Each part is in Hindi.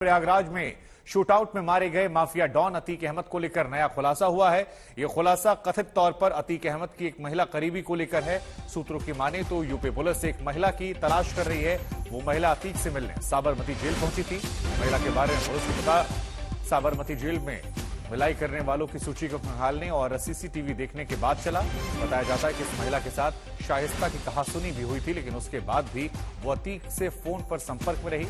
प्रयागराज में शूटआउट में मारे गए माफिया डॉन अतीक अहमद को लेकर नया खुलासा हुआ है। यह खुलासा कथित तौर पर अतीक अहमद की एक महिला करीबी को लेकर है। सूत्रों की माने तो यूपी पुलिस एक महिला की तलाश कर रही है। वो महिला अतीक से मिलने साबरमती जेल पहुंची थी। महिला के बारे में पुलिस को पता साबरमती जेल में मिलाई करने वालों की सूची को खंगालने और सीसीटीवी देखने के बाद चला। बताया जाता है कि इस महिला के साथ शाइस्ता की कहासुनी भी हुई थी, लेकिन उसके बाद भी वो अतीक से फोन पर संपर्क में रही।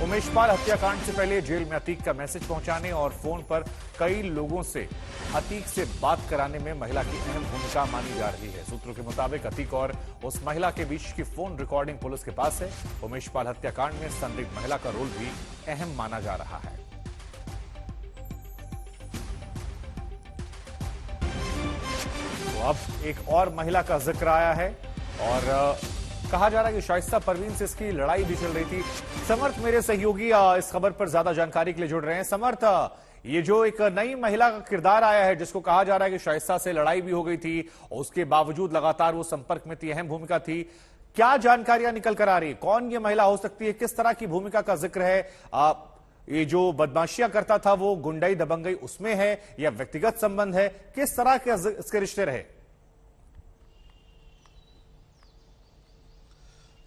उमेश पाल हत्याकांड से पहले जेल में अतीक का मैसेज पहुंचाने और फोन पर कई लोगों से अतीक से बात कराने में महिला की अहम भूमिका मानी जा रही है। सूत्रों के मुताबिक अतीक और उस महिला के बीच की फोन रिकॉर्डिंग पुलिस के पास है। उमेश पाल हत्याकांड में संदिग्ध महिला का रोल भी अहम माना जा रहा है। तो अब एक और महिला का जिक्र आया है और कहा जा रहा है कि शाइस्ता परवीन से इसकी लड़ाई भी चल रही थी। समर्थ मेरे सहयोगी इस खबर पर ज्यादा जानकारी के लिए जुड़ रहे हैं। समर्थ, ये जो एक नई महिला का किरदार आया है जिसको कहा जा रहा है कि शाइस्ता से लड़ाई भी हो गई थी और उसके बावजूद लगातार वो संपर्क में थी, अहम भूमिका थी, क्या जानकारियां निकल कर आ रही है? कौन ये महिला हो सकती है? किस तरह की भूमिका का जिक्र है? ये जो बदमाशियां करता था वो गुंडाई दबंगई उसमें है या व्यक्तिगत संबंध है? किस तरह के इसके रिश्ते रहे?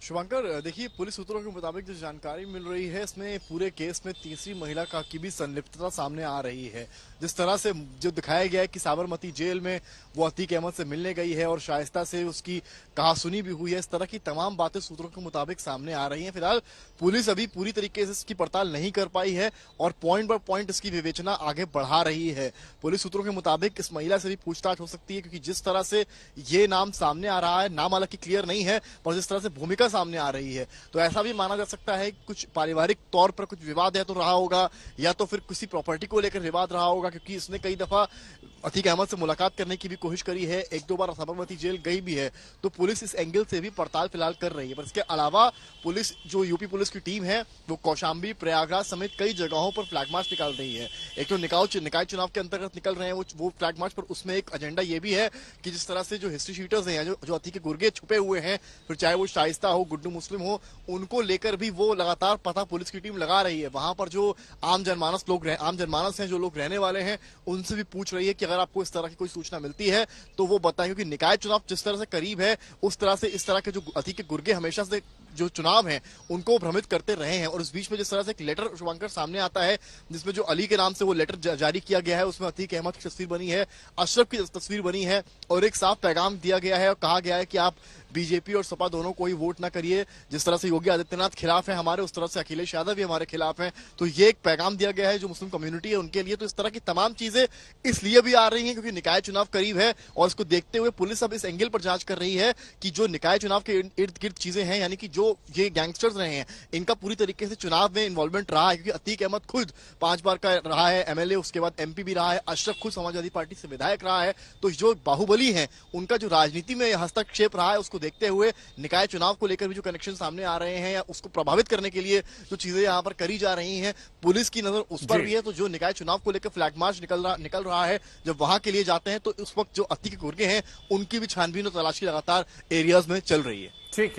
शुभंकर, देखिए, पुलिस सूत्रों के मुताबिक जो जानकारी मिल रही है इसमें पूरे केस में तीसरी महिला का की भी संलिप्तता सामने आ रही है। जिस तरह से जो दिखाया गया है कि साबरमती जेल में वो अतीक अहमद से मिलने गई है और शाइस्ता से उसकी कहासुनी भी हुई है, इस तरह की तमाम बातें सूत्रों के मुताबिक सामने आ रही हैं। फिलहाल पुलिस अभी पूरी तरीके से इसकी पड़ताल नहीं कर पाई है और पॉइंट बाय पॉइंट इसकी विवेचना आगे बढ़ा रही है। पुलिस सूत्रों के मुताबिक इस महिला से भी पूछताछ हो सकती है, क्योंकि जिस तरह से ये नाम सामने आ रहा है, नाम हालांकि क्लियर नहीं है, पर जिस तरह से भूमिका सामने आ रही है तो ऐसा भी माना जा सकता है कि कुछ पारिवारिक तौर पर कुछ विवाद है तो रहा होगा, या तो फिर किसी प्रॉपर्टी को लेकर विवाद रहा होगा, क्योंकि इसने कई दफा अतीक अहमद से मुलाकात करने की भी कोशिश करी है, एक दो बार साबरमती जेल गई भी है। तो पुलिस इस एंगल से भी पड़ताल फिलहाल कर रही है। पर इसके अलावा पुलिस, जो यूपी पुलिस की टीम है, वो कौशाम्बी, प्रयागराज समेत कई जगहों पर फ्लैग मार्च निकाल रही है। एक तो निकाय चुनाव के अंतर्गत निकल रहे हैं वो फ्लैग मार्च, पर उसमें एक एजेंडा ये भी है कि जिस तरह से जो हिस्ट्री शीटर्स हैं, जो अतीक के गुर्गे छुपे हुए हैं, फिर चाहे वो शाइस्ता हो, गुड्डू मुस्लिम हो, उनको लेकर भी वो लगातार पता पुलिस की टीम लगा रही है। वहां पर जो आम जनमानस हैं, जो लोग रहने वाले हैं, उनसे भी पूछ रही है कि अगर आपको इस तरह की कोई सूचना मिलती है तो वो बताएं, क्योंकि निकाय चुनाव जिस तरह से करीब है उस तरह से इस तरह के जो अतीक के गुर्गे हमेशा से जो चुनाव हैं उनको भ्रमित करते रहे हैं। और इस बीच में जिस तरह से एक लेटर शुभंकर सामने आता है जिसमें जो अली के नाम से वो लेटर जारी किया गया है, उसमें अतीक अहमद की तस्वीर बनी है, अशरफ की तस्वीर बनी है और एक साफ पैगाम दिया गया है और कहा गया है कि आप बीजेपी और सपा दोनों को ही वोट ना करिए। जिस तरह से योगी आदित्यनाथ खिलाफ है हमारे, उस तरह से अखिलेश यादव भी हमारे खिलाफ हैं। तो ये एक पैगाम दिया गया है जो मुस्लिम कम्युनिटी है उनके लिए। तो इस तरह की तमाम चीजें इसलिए भी आ रही हैं क्योंकि निकाय चुनाव करीब है और इसको देखते हुए पुलिस अब इस एंगल पर जांच कर रही है कि जो निकाय चुनाव के इर्द गिर्द चीजें हैं, यानी कि जो ये गैंगस्टर्स रहे हैं, इनका पूरी तरीके से चुनाव में इन्वॉल्वमेंट रहा है। क्योंकि अतीक अहमद खुद 5 बार का रहा है एमएलए, उसके बाद एमपी भी रहा है, अशरफ खुद समाजवादी पार्टी से विधायक रहा है। तो जो बाहुबली है उनका जो राजनीति में हस्तक्षेप रहा है, उसको देखते हुए निकाय चुनाव को लेकर भी जो कनेक्शन सामने आ रहे हैं या उसको प्रभावित करने के लिए जो चीजें यहां पर करी जा रही हैं, पुलिस की नजर उस पर भी है। तो जो निकाय चुनाव को लेकर फ्लैग मार्च निकल रहा है, जब वहां के लिए जाते हैं तो उस वक्त जो अतीक के गुर्गे हैं उनकी भी छानबीन और तलाशी लगातार एरियाज में चल रही है। ठीक है।